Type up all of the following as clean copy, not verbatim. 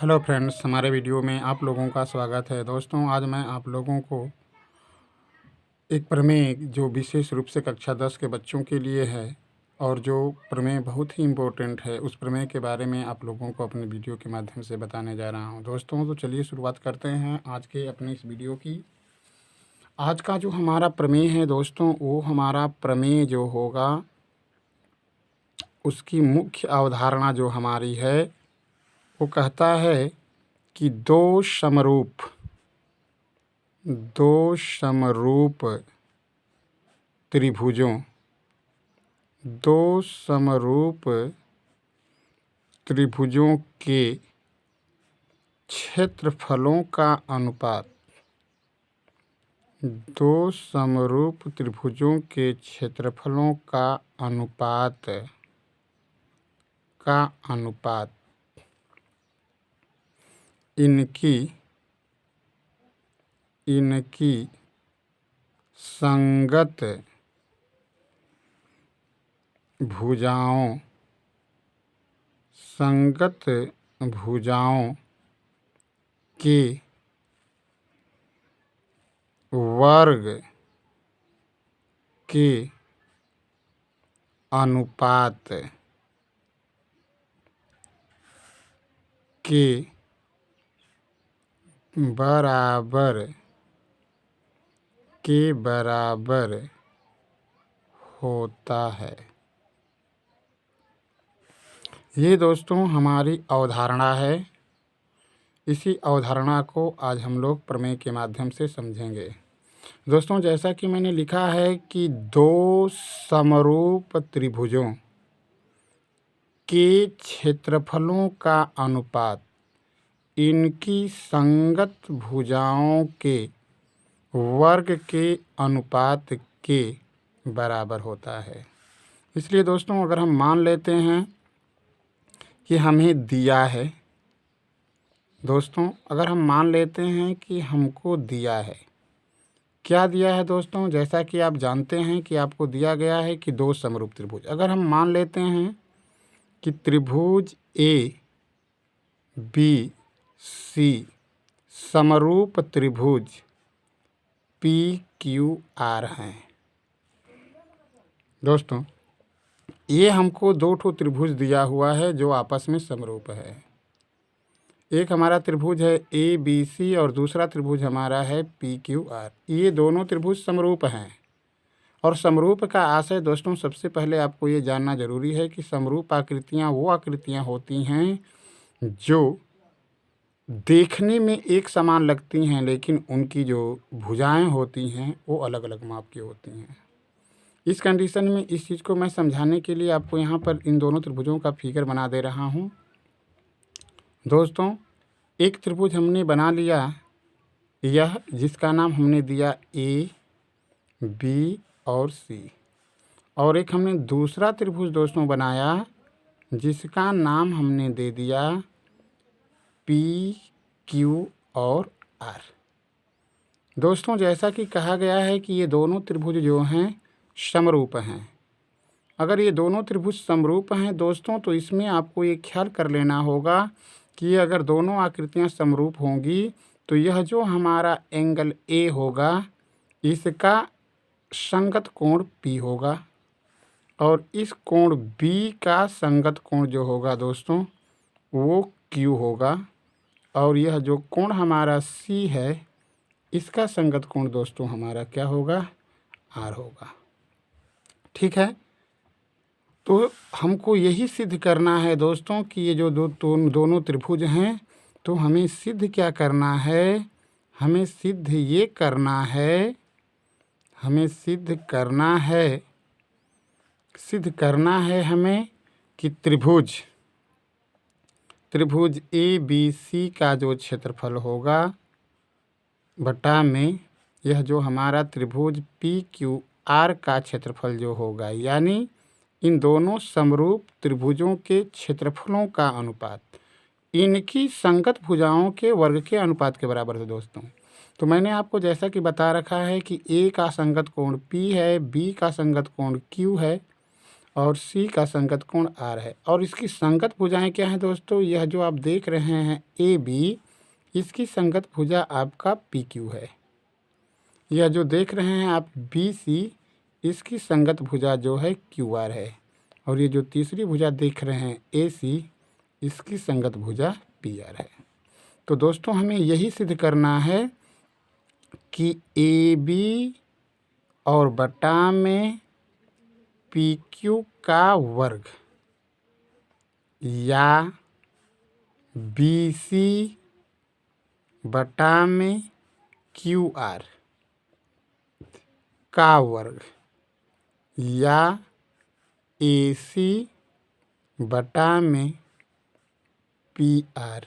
Hello friends, हमारे video में आप लोगों का स्वागत है। दोस्तों, आज मैं आप लोगों को एक प्रमेय जो विशेष रूप से कक्षा 10 के बच्चों के लिए है और जो प्रमेय बहुत ही इम्पोर्टेंट है, उस प्रमेय के बारे में आप लोगों को अपने वीडियो के माध्यम से बताने जा रहा हूं। दोस्तों, तो चलिए शुरुआत करते हैं आज के अपने इस वीडियो की। आज का जो हमारा प्रमेय है दोस्तों, वो हमारा प्रमेय जो होगा उसकी मुख्य अवधारणा जो हमारी है वो कहता है कि दो समरूप त्रिभुजों दो समरूप त्रिभुजों के क्षेत्रफलों का अनुपात दो समरूप त्रिभुजों के क्षेत्रफलों का अनुपात इनकी संगत भुजाओं के वर्ग के अनुपात के बराबर होता है। ये दोस्तों हमारी अवधारणा है। इसी अवधारणा को आज हम लोग प्रमेय के माध्यम से समझेंगे। दोस्तों, जैसा कि मैंने लिखा है कि दो समरूप त्रिभुजों के क्षेत्रफलों का अनुपात इनकी संगत भुजाओं के वर्ग के अनुपात के बराबर होता है। इसलिए दोस्तों, अगर हम मान लेते हैं कि हमें दिया है, अगर हम मान लेते हैं कि हमको दिया है, क्या दिया है दोस्तों? जैसा कि आप जानते हैं कि आपको दिया गया है कि दो समरूप त्रिभुज। अगर हम मान लेते हैं कि त्रिभुज ए बी सी समरूप त्रिभुज पी क्यू आर हैं। दोस्तों, ये हमको दो ठो त्रिभुज दिया हुआ है जो आपस में समरूप है। एक हमारा त्रिभुज है ए बी सी और दूसरा त्रिभुज हमारा है पी क्यू आर। ये दोनों त्रिभुज समरूप हैं। और समरूप का आशय दोस्तों, सबसे पहले आपको ये जानना जरूरी है कि समरूप आकृतियाँ वो आकृतियाँ होती हैं जो देखने में एक समान लगती हैं, लेकिन उनकी जो भुजाएं होती हैं वो अलग अलग माप की होती हैं। इस कंडीशन में इस चीज़ को मैं समझाने के लिए आपको यहाँ पर इन दोनों त्रिभुजों का फिगर बना दे रहा हूँ। दोस्तों, एक त्रिभुज हमने बना लिया, यह जिसका नाम हमने दिया ए बी और सी, और एक हमने दूसरा त्रिभुज दोस्तों बनाया जिसका नाम हमने दे दिया पी क्यू और आर। दोस्तों, जैसा कि कहा गया है कि ये दोनों त्रिभुज जो हैं समरूप हैं। अगर ये दोनों त्रिभुज समरूप हैं दोस्तों, तो इसमें आपको ये ख्याल कर लेना होगा कि अगर दोनों आकृतियां समरूप होंगी तो यह जो हमारा एंगल ए होगा इसका संगत कोण पी होगा, और इस कोण बी का संगत कोण जो होगा दोस्तों वो क्यू होगा, और यह जो कोण हमारा सी है इसका संगत कोण दोस्तों हमारा क्या होगा? आर होगा। ठीक है, तो हमको यही सिद्ध करना है दोस्तों कि ये जो दोनों त्रिभुज हैं, तो हमें सिद्ध क्या करना है? हमें सिद्ध ये करना है, हमें कि त्रिभुज ए बी सी का जो क्षेत्रफल होगा बटा में यह जो हमारा त्रिभुज पी क्यू आर का क्षेत्रफल जो होगा, यानी इन दोनों समरूप त्रिभुजों के क्षेत्रफलों का अनुपात इनकी संगत भुजाओं के वर्ग के अनुपात के बराबर है दोस्तों। तो मैंने आपको जैसा कि बता रखा है कि ए का संगत कोण P है, बी का संगत कोण Q है, और सी का संगत कोण आर है। और इसकी संगत भुजाएं क्या हैं दोस्तों? यह जो आप देख रहे हैं ए बी, इसकी संगत भुजा आपका पी क्यू है। यह जो देख रहे हैं आप बी सी, इसकी संगत भुजा जो है क्यू आर है। और ये जो तीसरी भुजा देख रहे हैं ए सी, इसकी संगत भुजा पी आर है। तो दोस्तों हमें यही सिद्ध करना है कि ए बी और बटा में पी क्यू का वर्ग या बी सी बटा में क्यू आर का वर्ग या ए सी बटा में पी आर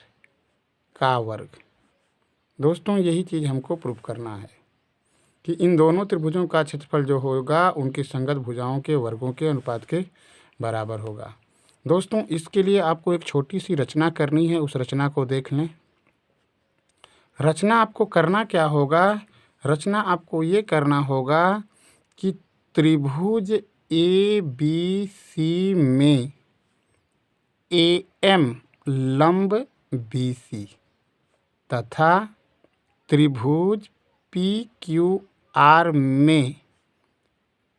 का वर्ग। दोस्तों यही चीज़ हमको प्रूव करना है कि इन दोनों त्रिभुजों का क्षेत्रफल जो होगा उनकी संगत भुजाओं के वर्गों के अनुपात के बराबर होगा। दोस्तों इसके लिए आपको एक छोटी सी रचना करनी है, उस रचना को देख लें। रचना आपको करना क्या होगा? रचना आपको ये करना होगा कि त्रिभुज ए बी सी में ए एम लंब बी सी तथा त्रिभुज पी क्यू आर में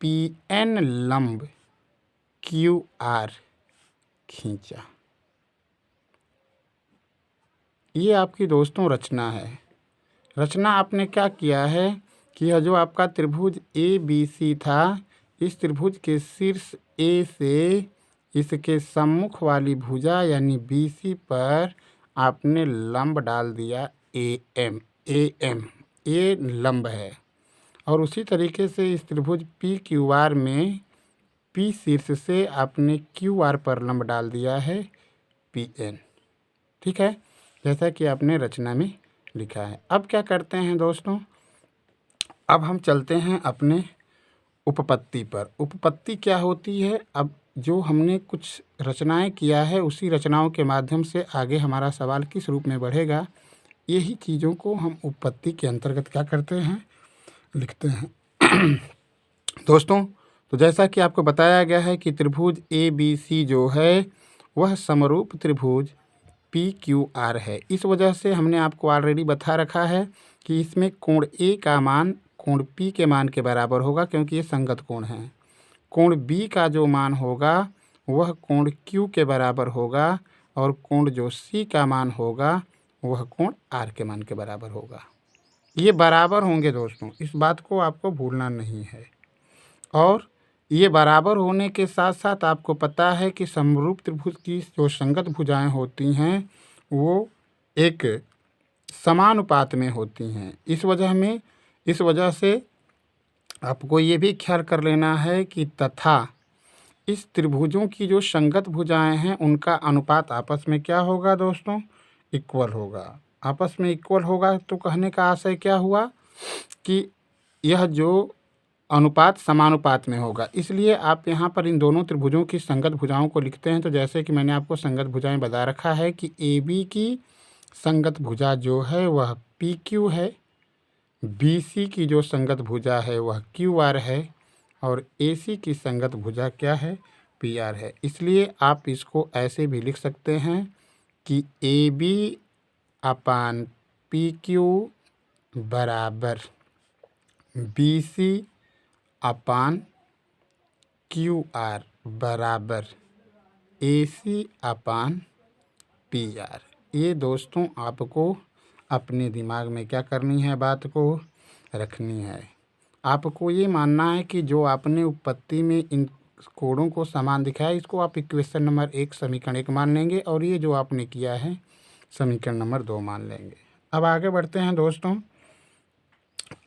पी एन लंब क्यू आर खींचा। ये आपकी दोस्तों रचना है। रचना आपने क्या किया है कि यह जो आपका त्रिभुज ए बी सी था, इस त्रिभुज के शीर्ष ए से इसके सम्मुख वाली भुजा यानी बी सी पर आपने लंब डाल दिया ए एम। ये लंब है। और उसी तरीके से इस त्रिभुज पी क्यू आर में पी शीर्ष से आपने क्यू आर पर लंब डाल दिया है पी एन। ठीक है, जैसा कि आपने रचना में लिखा है। अब क्या करते हैं दोस्तों? अब हम चलते हैं अपने उपपत्ति पर। उपपत्ति क्या होती है? अब जो हमने कुछ रचनाएं किया है, उसी रचनाओं के माध्यम से आगे हमारा सवाल किस रूप में बढ़ेगा, यही चीज़ों को हम उपपत्ति के अंतर्गत क्या करते हैं, लिखते हैं। दोस्तों तो जैसा कि आपको बताया गया है कि त्रिभुज ए बी सी जो है वह समरूप त्रिभुज पी क्यू आर है। इस वजह से हमने आपको ऑलरेडी बता रखा है कि इसमें कोण ए का मान कोण पी के मान के बराबर होगा, क्योंकि ये संगत कोण है। कोण बी का जो मान होगा वह कोण क्यू के बराबर होगा, और कोण जो सी का मान होगा वह कोण आर के मान के बराबर होगा। ये बराबर होंगे दोस्तों, इस बात को आपको भूलना नहीं है। और ये बराबर होने के साथ साथ आपको पता है कि समरूप त्रिभुज की जो संगत भुजाएं होती हैं वो एक समानुपात में होती हैं। इस वजह से आपको ये भी ख्याल कर लेना है कि तथा इस त्रिभुजों की जो संगत भुजाएं हैं उनका अनुपात आपस में क्या होगा दोस्तों? इक्वल होगा। आपस में इक्वल होगा तो कहने का आशय क्या हुआ कि यह जो अनुपात समानुपात में होगा। इसलिए आप यहाँ पर इन दोनों त्रिभुजों की संगत भुजाओं को लिखते हैं। तो जैसे कि मैंने आपको संगत भुजाएं बता रखा है कि ए बी की संगत भुजा जो है वह पी क्यू है, बी सी की जो संगत भुजा है वह क्यू आर है, और ए सी की संगत भुजा क्या है? पी आर है। इसलिए आप इसको ऐसे भी लिख सकते हैं कि A B upon P Q बराबर B C upon Q R बराबर A C upon P are. ये दोस्तों आपको अपने दिमाग में क्या करनी है, बात को रखनी है। आपको ये मानना है कि जो आपने उपपत्ति में इन कोणों को समान दिखाया, इसको आप इक्वेशन नंबर 1 समीकरण 1 मान लेंगे, और ये जो आपने किया है समीकरण नंबर 2 मान लेंगे। अब आगे बढ़ते हैं दोस्तों।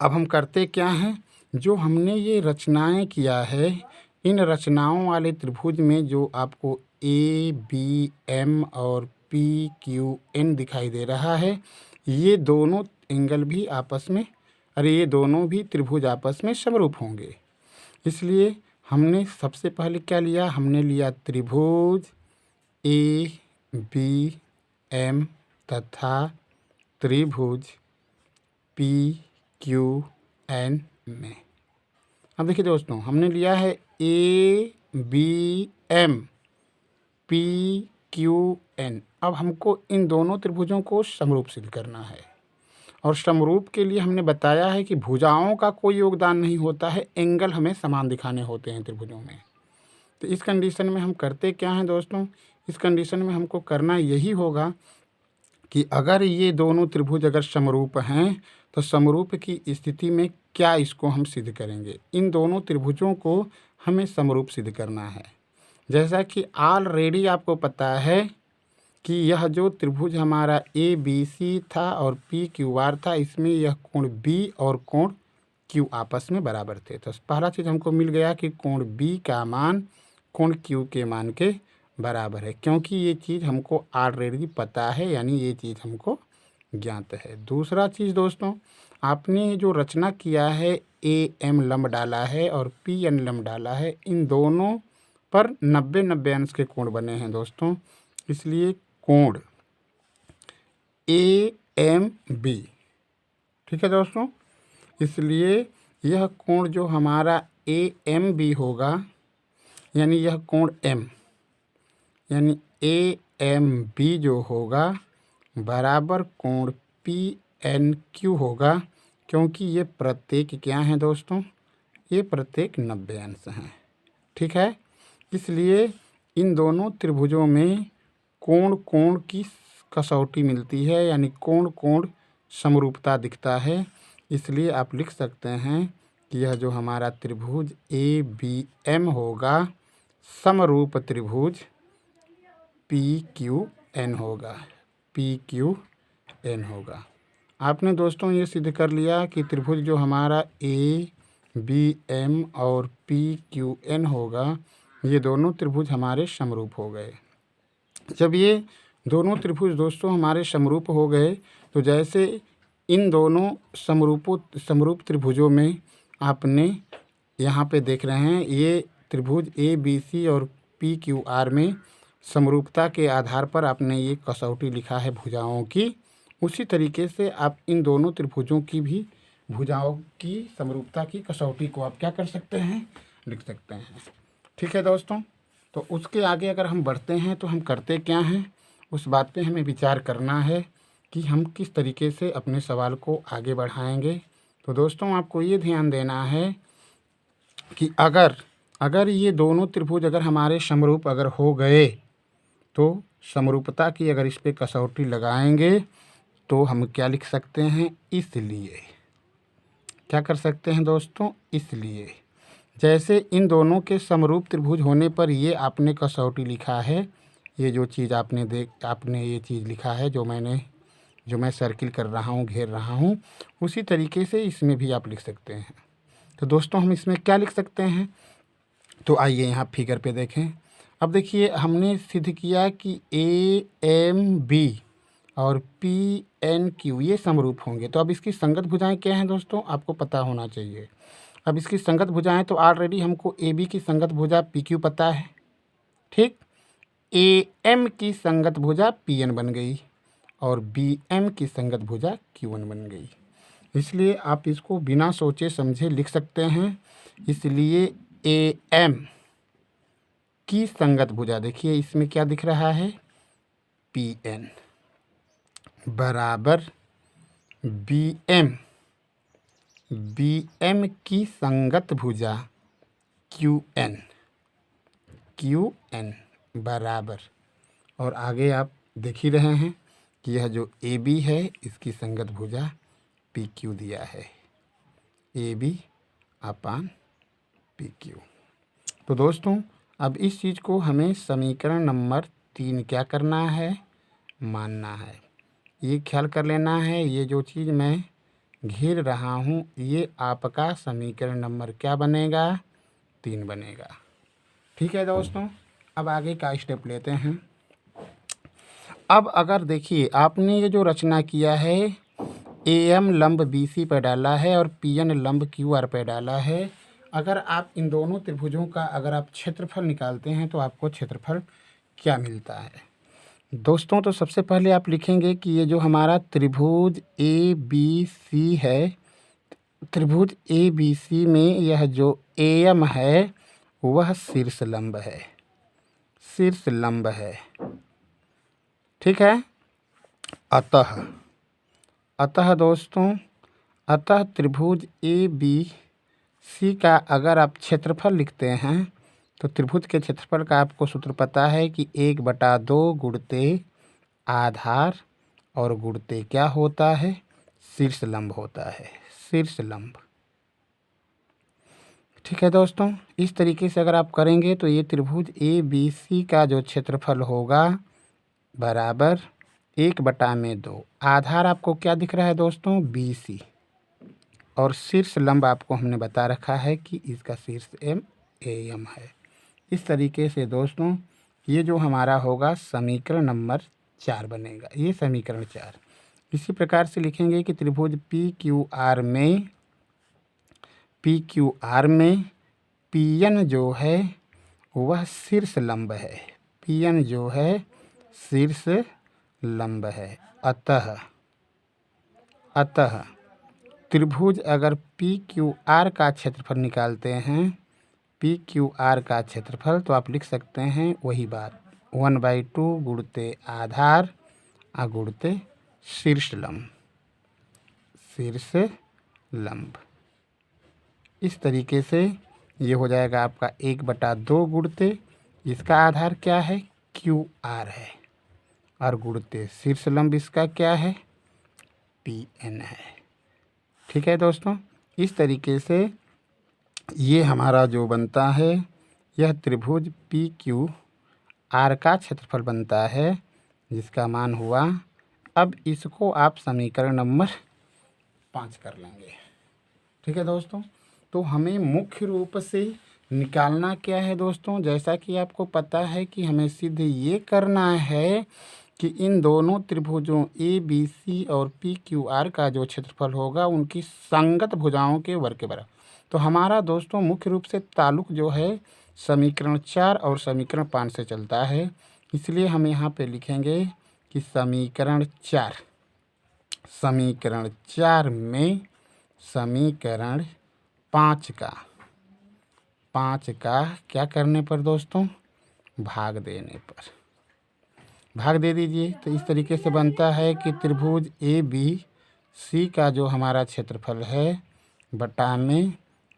अब हम करते क्या हैं, जो हमने ये रचनाएं किया है, इन रचनाओं वाले त्रिभुज में जो आपको ए बी एम और पी क्यू एन दिखाई दे रहा है, ये दोनों एंगल भी आपस में ये दोनों भी त्रिभुज आपस में समरूप होंगे। इसलिए हमने सबसे पहले क्या लिया? हमने लिया त्रिभुज ए बी एम तथा त्रिभुज पी क्यू एन में। अब देखिए दोस्तों, हमने लिया है A B M P Q N. अब हमको इन दोनों त्रिभुजों को समरूप सिद्ध करना है, और समरूप के लिए हमने बताया है कि भुजाओं का कोई योगदान नहीं होता है, एंगल हमें समान दिखाने होते हैं त्रिभुजों में। तो इस कंडीशन में हम करते क्या हैं दोस्तों, इस कंडीशन में हमको करना यही होगा कि अगर ये दोनों त्रिभुज अगर समरूप हैं तो समरूप की स्थिति में क्या इसको हम सिद्ध करेंगे। इन दोनों त्रिभुजों को हमें समरूप सिद्ध करना है। जैसा कि ऑलरेडी आपको पता है कि यह जो त्रिभुज हमारा ए बी सी था और पी क्यू आर था, इसमें यह कोण बी और कोण क्यू आपस में बराबर थे। तो पहला चीज़ हमको मिल गया कि कोण बी का मान कोण क्यू के मान के बराबर है, क्योंकि ये चीज़ हमको ऑलरेडी पता है, यानी ये चीज़ हमको ज्ञात है। दूसरा चीज़ दोस्तों, आपने जो रचना किया है ए एम लंब डाला है और पी एन लंब डाला है, इन दोनों पर 90-90 अंश के कोण बने हैं दोस्तों। इसलिए कोण ए एम बी, ठीक है दोस्तों, इसलिए यह कोण जो हमारा ए एम बी होगा, यानी यह कोण एम, यानी ए एम बी जो होगा बराबर कोण पी एन क्यू होगा, क्योंकि ये प्रत्येक क्या हैं दोस्तों, ये प्रत्येक 90 अंश हैं, ठीक है। इसलिए इन दोनों त्रिभुजों में कोण कोण की कसौटी मिलती है, यानी कोण कोण समरूपता दिखता है। इसलिए आप लिख सकते हैं कि यह जो हमारा त्रिभुज ए बी एम होगा समरूप त्रिभुज पी क्यू एन होगा, पी क्यू एन होगा। आपने दोस्तों ये सिद्ध कर लिया कि त्रिभुज जो हमारा ए बी एम और पी क्यू एन होगा, ये दोनों त्रिभुज हमारे समरूप हो गए। जब ये दोनों त्रिभुज दोस्तों हमारे समरूप हो गए, तो जैसे इन दोनों समरूप त्रिभुजों में आपने यहाँ पे देख रहे हैं, ये त्रिभुज ए बी सी और पी क्यू आर में समरूपता के आधार पर आपने ये कसौटी लिखा है भुजाओं की। उसी तरीके से आप इन दोनों त्रिभुजों की भी भुजाओं की समरूपता की कसौटी को आप क्या कर सकते हैं, लिख सकते हैं, ठीक है दोस्तों। तो उसके आगे अगर हम बढ़ते हैं तो हम करते क्या हैं, उस बात पे हमें विचार करना है कि हम किस तरीके से अपने सवाल को आगे बढ़ाएंगे। तो दोस्तों आपको ये ध्यान देना है कि अगर ये दोनों त्रिभुज अगर हमारे समरूप अगर हो गए, तो समरूपता की अगर इस पे कसौटी लगाएंगे तो हम क्या लिख सकते हैं, इसलिए क्या कर सकते हैं दोस्तों, इसलिए जैसे इन दोनों के समरूप त्रिभुज होने पर ये आपने कसौटी लिखा है, ये जो चीज़ आपने ये चीज़ लिखा है जो मैं सर्किल कर रहा हूँ, घेर रहा हूँ, उसी तरीके से इसमें भी आप लिख सकते हैं। तो दोस्तों हम इसमें क्या लिख सकते हैं, तो आइए यहाँ फिगर पे देखें। अब देखिए हमने सिद्ध किया कि ए एम बी और पी एन क्यू ये समरूप होंगे। तो अब इसकी संगत भुजाएं क्या हैं दोस्तों, आपको पता होना चाहिए। अब इसकी संगत भुजाएं तो ऑलरेडी हमको ए बी की संगत भुजा पी क्यू पता है, ठीक। ए एम की संगत भुजा पी एन बन गई और बी एम की संगत भुजा क्यू एन बन गई। इसलिए आप इसको बिना सोचे समझे लिख सकते हैं। इसलिए ए एम की संगत भुजा, देखिए इसमें क्या दिख रहा है, पी एन बराबर बी एम की संगत भुजा क्यू एन बराबर, और आगे आप देख ही रहे हैं कि यह जो ए बी है इसकी संगत भुजा पी क्यू दिया है, A B upon P Q. तो दोस्तों अब इस चीज़ को हमें समीकरण नंबर 3 क्या करना है, मानना है। ये ख्याल कर लेना है, ये जो चीज़ मैं घेर रहा हूँ ये आपका समीकरण नंबर क्या बनेगा, 3 बनेगा, ठीक है दोस्तों। अब आगे का स्टेप लेते हैं। अब अगर देखिए आपने ये जो रचना किया है, ए एम लंब बी सी पर डाला है और पी एन लंब क्यू आर पर डाला है। अगर आप इन दोनों त्रिभुजों का अगर आप क्षेत्रफल निकालते हैं तो आपको क्षेत्रफल क्या मिलता है दोस्तों। तो सबसे पहले आप लिखेंगे कि ये जो हमारा त्रिभुज ए बी सी है, त्रिभुज ए बी सी में यह जो ए एम है वह शीर्ष लंब है, शीर्ष लंब है। ठीक है। अतः दोस्तों, अतः त्रिभुज ए बी सी का अगर आप क्षेत्रफल लिखते हैं तो त्रिभुज के क्षेत्रफल का आपको सूत्र पता है कि 1/2 गुणते आधार और गुणते क्या होता है, शीर्ष लंब होता है, शीर्ष लंब। ठीक है दोस्तों, इस तरीके से अगर आप करेंगे तो ये त्रिभुज ए बी सी का जो क्षेत्रफल होगा बराबर 1/2। आधार आपको क्या दिख रहा है दोस्तों, बी सी, और शीर्ष लंब आपको हमने बता रखा है कि इसका शीर्ष एम ए एम है। इस तरीके से दोस्तों ये जो हमारा होगा समीकरण नंबर 4 बनेगा, ये समीकरण 4। इसी प्रकार से लिखेंगे कि त्रिभुज पी क्यू आर में पी एन जो है वह शीर्ष लंब है, पी एन जो है शीर्ष लंब है। अतः त्रिभुज अगर पी क्यू आर का क्षेत्रफल निकालते हैं, पी क्यू आर का क्षेत्रफल, तो आप लिख सकते हैं वही बात 1/2 गुणते आधार गुणते शीर्ष लंब, शीर्ष लंब। इस तरीके से ये हो जाएगा आपका 1/2 गुणते, इसका आधार क्या है, क्यू आर है, और गुणते शीर्ष लंब इसका क्या है, पी एन है। ठीक है दोस्तों, इस तरीके से ये हमारा जो बनता है यह त्रिभुज पी क्यू आर का क्षेत्रफल बनता है, जिसका मान हुआ। अब इसको आप समीकरण नंबर 5 कर लेंगे। ठीक है दोस्तों, तो हमें मुख्य रूप से निकालना क्या है दोस्तों, जैसा कि आपको पता है कि हमें सिद्ध ये करना है कि इन दोनों त्रिभुजों ए बी सी और पी क्यू आर का जो क्षेत्रफल होगा उनकी संगत भुजाओं के वर्ग के बराबर। तो हमारा दोस्तों मुख्य रूप से ताल्लुक जो है समीकरण 4 और समीकरण 5 से चलता है, इसलिए हम यहाँ पे लिखेंगे कि समीकरण 4 में समीकरण 5 का क्या करने पर दोस्तों, भाग देने पर, भाग दे दीजिए। तो इस तरीके से बनता है कि त्रिभुज ए बी सी का जो हमारा क्षेत्रफल है बटा में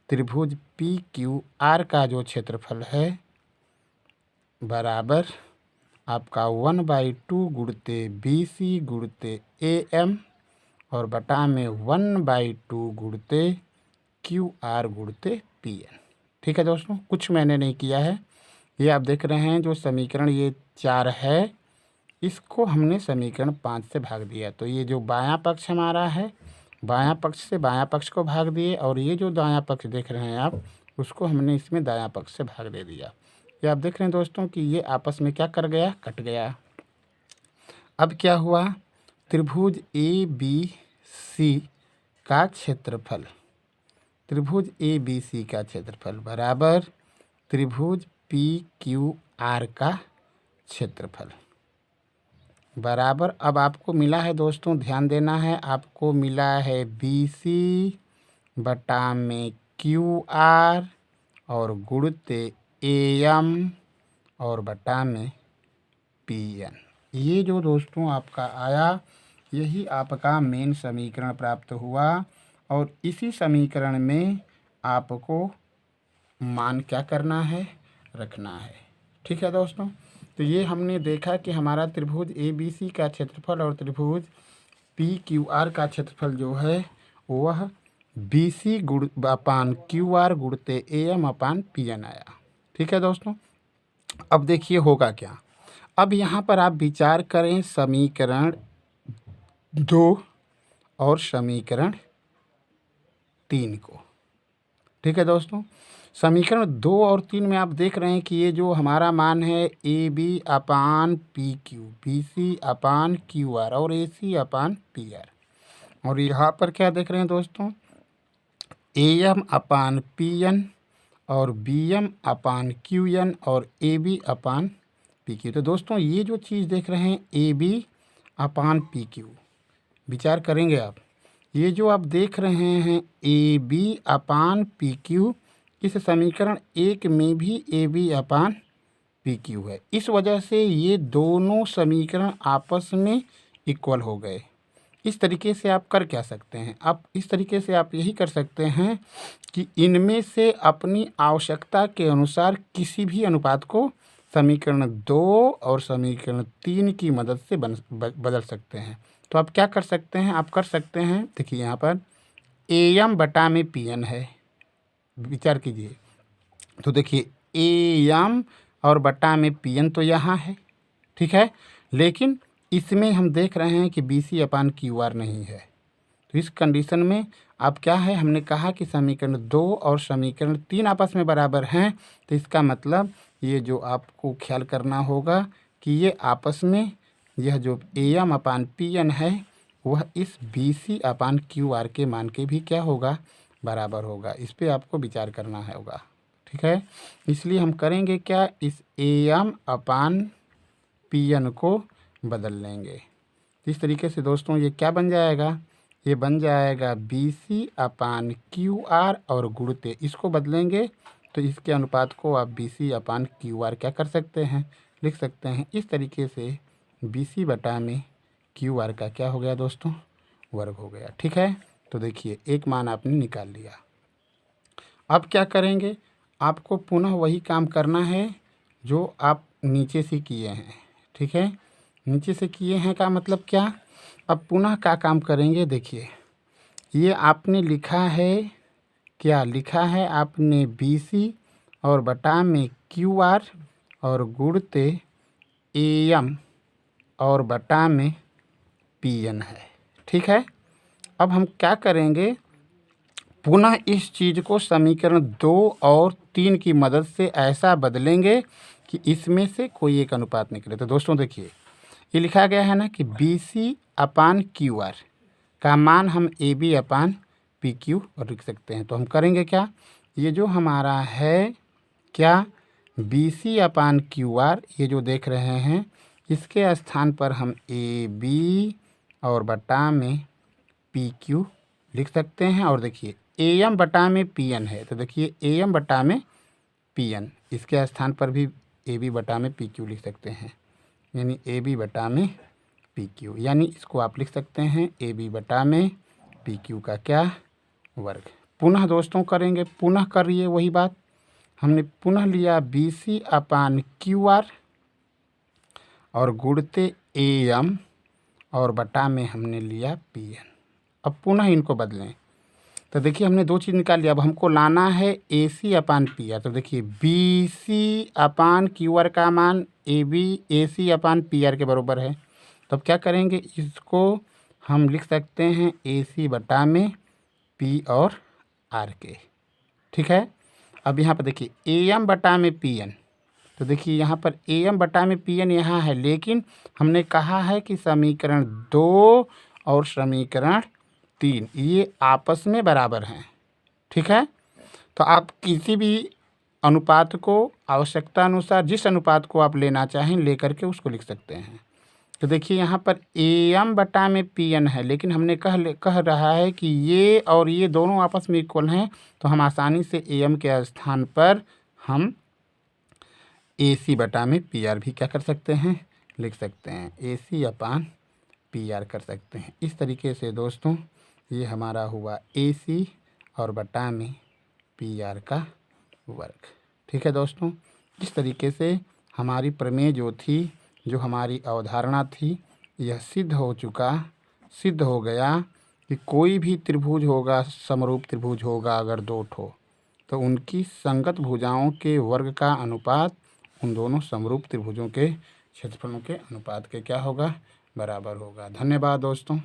त्रिभुज पी क्यू आर का जो क्षेत्रफल है बराबर आपका 1/2 गुणते बी सी गुणते ए एम और बटा में 1/2 गुणते क्यू आर गुणते पी एन। ठीक है दोस्तों, कुछ मैंने नहीं किया है, ये आप देख रहे हैं जो समीकरण ये 4 है इसको हमने समीकरण 5 से भाग दिया। तो ये जो बायां पक्ष हमारा है, बायां पक्ष से बायां पक्ष को भाग दिए, और ये जो दायां पक्ष देख रहे हैं आप उसको हमने इसमें दायां पक्ष से भाग दे दिया। ये आप देख रहे हैं दोस्तों कि ये आपस में क्या कर गया, कट गया। अब क्या हुआ, त्रिभुज ए बी सी का क्षेत्रफल, त्रिभुज ए बी सी का क्षेत्रफल बराबर त्रिभुज पी क्यू आर का क्षेत्रफल बराबर। अब आपको मिला है दोस्तों, ध्यान देना है, आपको मिला है बी सी बटा में क्यू आर और गुणते ए एम और बटा में पी एन। ये जो दोस्तों आपका आया यही आपका मेन समीकरण प्राप्त हुआ, और इसी समीकरण में आपको मान क्या करना है, रखना है। ठीक है दोस्तों, तो ये हमने देखा कि हमारा त्रिभुज ए बी सी का क्षेत्रफल और त्रिभुज पी क्यू आर का क्षेत्रफल जो है वह बी सी गुण अपान क्यू आर गुणते A M upon P N आया। ठीक है दोस्तों, अब देखिए होगा क्या। अब यहाँ पर आप विचार करें समीकरण 2 और समीकरण 3 को। ठीक है दोस्तों, समीकरण 2 और 3 में आप देख रहे हैं कि ये जो हमारा मान है A B upon P Q, B C upon Q R और A C upon P are, और यहाँ पर क्या देख रहे हैं दोस्तों, A M upon P N और B M upon Q N और A B upon P Q. तो दोस्तों ये जो चीज़ देख रहे हैं A B upon P Q, विचार करेंगे आप, ये जो आप देख रहे हैं A B upon P Q, इस समीकरण 1 में भी A B upon P Q है। इस वजह से ये दोनों समीकरण आपस में इक्वल हो गए। इस तरीके से आप कर क्या सकते हैं, आप इस तरीके से आप यही कर सकते हैं कि इनमें से अपनी आवश्यकता के अनुसार किसी भी अनुपात को समीकरण 2 और समीकरण 3 की मदद से बदल सकते हैं। तो आप क्या कर सकते हैं, आप कर सकते हैं, देखिए यहाँ पर ए एम बटा में पी एन है, विचार कीजिए। तो देखिए ए एम और बटा में पी एन तो यहाँ है, ठीक है, लेकिन इसमें हम देख रहे हैं कि B C upon Q R नहीं है। तो इस कंडीशन में अब क्या है, हमने कहा कि समीकरण 2 और समीकरण 3 आपस में बराबर हैं। तो इसका मतलब ये जो आपको ख्याल करना होगा कि ये आपस में यह जो A M upon P N है वह इस B C upon Q R के मान के भी क्या होगा, बराबर होगा। इस पर आपको विचार करना होगा, ठीक है। इसलिए हम करेंगे क्या, इस A M upon P N को बदल लेंगे। इस तरीके से दोस्तों ये क्या बन जाएगा, ये बन जाएगा B C upon Q R और गुणते इसको बदलेंगे तो इसके अनुपात को आप B C upon Q R क्या कर सकते हैं, लिख सकते हैं। इस तरीके से बी सी बटा में क्यू आर का क्या हो गया दोस्तों, वर्ग हो गया, ठीक है। तो देखिए एक मान आपने निकाल लिया। अब क्या करेंगे, आपको पुनः वही काम करना है जो आप नीचे से किए हैं, ठीक है। नीचे से किए हैं का मतलब क्या, अब पुनः क्या काम करेंगे, देखिए ये आपने लिखा है, क्या लिखा है आपने, बी सी और बटा में क्यू आर और गुणते ए एम और बटा में पी एन है, ठीक है। अब हम क्या करेंगे, पुनः इस चीज़ को समीकरण 2 और 3 की मदद से ऐसा बदलेंगे कि इसमें से कोई एक अनुपात निकले। तो दोस्तों देखिए ये लिखा गया है ना कि B C upon Q R का मान हम A B upon P Q और लिख सकते हैं। तो हम करेंगे क्या, ये जो हमारा है क्या, B C upon Q R ये जो देख रहे हैं इसके स्थान पर हम ए बी और बटा में पी क्यू लिख सकते हैं। और देखिए ए एम बटा में पी एन है, तो देखिए ए एम बटा में पी एन इसके स्थान पर भी ए बी बटा में पी क्यू लिख सकते हैं, यानी ए बी बटा में पी क्यू, यानी इसको आप लिख सकते हैं ए बी बटा में पी क्यू का क्या, वर्ग। पुनः दोस्तों करेंगे, पुनः करिए वही बात, हमने पुनः लिया B C upon Q R और गुणते ए एम और बटा में हमने लिया पी एन। अब पुनः इनको बदलें तो देखिए हमने दो चीज़ निकाल लिया। अब हमको लाना है ए सी अपान पी आर। तो देखिए B C upon Q R का मान A B A C upon P R के बराबर है। तो अब क्या करेंगे, इसको हम लिख सकते हैं ए सी बटा में पी और आर के, ठीक है। अब यहाँ पर देखिए ए एम बटा में पी एन, तो देखिए यहाँ पर ए एम बटा में पी एन यहाँ है, लेकिन हमने कहा है कि समीकरण 2 और समीकरण 3 ये आपस में बराबर हैं, ठीक है। तो आप किसी भी अनुपात को आवश्यकता अनुसार जिस अनुपात को आप लेना चाहें लेकर के उसको लिख सकते हैं। तो देखिए यहाँ पर ए एम बटा में पी एन है, लेकिन हमने कह रहा है कि ये और ये दोनों आपस में इक्वल हैं, तो हम आसानी से ए एम के स्थान पर हम ए सी बटा में पी आर भी क्या कर सकते हैं, लिख सकते हैं, ए सी अपान पी आर कर सकते हैं। इस तरीके से दोस्तों ये हमारा हुआ ए सी और बटा में पी आर का वर्ग, ठीक है दोस्तों। इस तरीके से हमारी प्रमेय जो थी, जो हमारी अवधारणा थी, यह सिद्ध हो गया कि कोई भी त्रिभुज होगा, समरूप त्रिभुज होगा अगर 2 ठो, तो उनकी संगत भुजाओं के वर्ग का अनुपात उन दोनों समरूप त्रिभुजों के क्षेत्रफलों के अनुपात के क्या होगा, बराबर होगा। धन्यवाद दोस्तों।